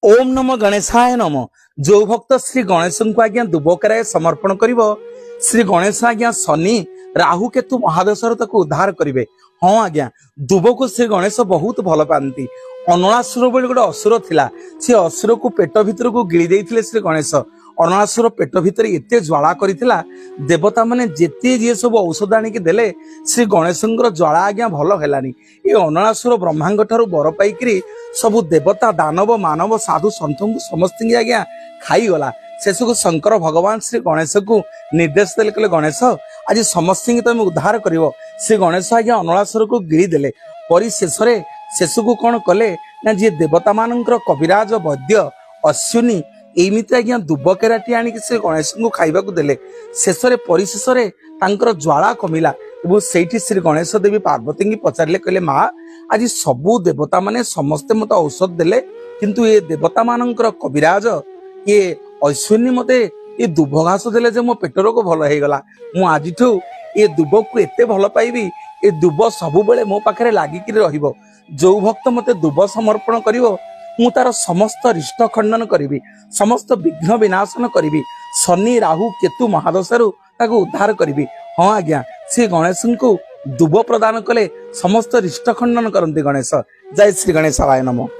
ओम नमो गणेशाय नमो। जो भक्त श्री गणेश को आज्ञा दुबकराय समर्पण करिवो श्री गणेश आज्ञा शनि राहु केतु महादशर ताको उद्धार करिवे। हाँ आज्ञा दुब को श्री गणेश बहुत भल पाती। अनलासुर बोली गोटे असुर थिला, से असुर को पेट भितर को गिड़ी देइथिले श्री गणेश। अनलासुर पेट भितर एते ज्वाला करिथिला, देवता माने जेते जे सब औषध आनिक देले श्री गणेशंकर ज्वाला आज्ञा भल हेलानी। ए अनलासुर ब्रह्मांग ठारू बर पाइकरी सबु देवता दानव मानव साधु सन्थ को समस्त आज्ञा खाई गला। शेष को शंकर भगवान श्री गणेश को निर्देश देले, कहले गणेश आज समस्त तुम उद्धार करिवो। श्री गणेश आज्ञा अनलासुर को गिरी देले। परि शेष को कौन कले ना जी देवता मानकर कविराज वैद्य अश्विनी एमिति आज्ञा दुबकेराटी आनिक श्री गणेश को खाइबा को देले। शेष परिशेष तांकर ज्वाला कमिला। सेठी श्री गणेश देवी पार्वती की पचारे, कहले माँ आज सबू देवता माने समस्ते मत औषध देले, किंतु ये देवता मानकर कविराज ये अश्विनी मते ये दुब घास देले जे मो पेट रोग भल हो गला। मु आज ये दुब को एते भल पाइबी, ये दुब सबु बेले मो पाखरे लागिक रहिबो। जो भक्त मते दुब समर्पण करिवो मु तार समस्त रिष्ट खंडन करी, समस्त विघ्न विनाशन करी, शनि राहु केतु महादशारू ताको उद्धार करी। हाँ आज्ञा श्री गणेश को दुब प्रदान कले समस्त रिष्ट खंडन करते गणेश। जय श्री गणेशाय नमः।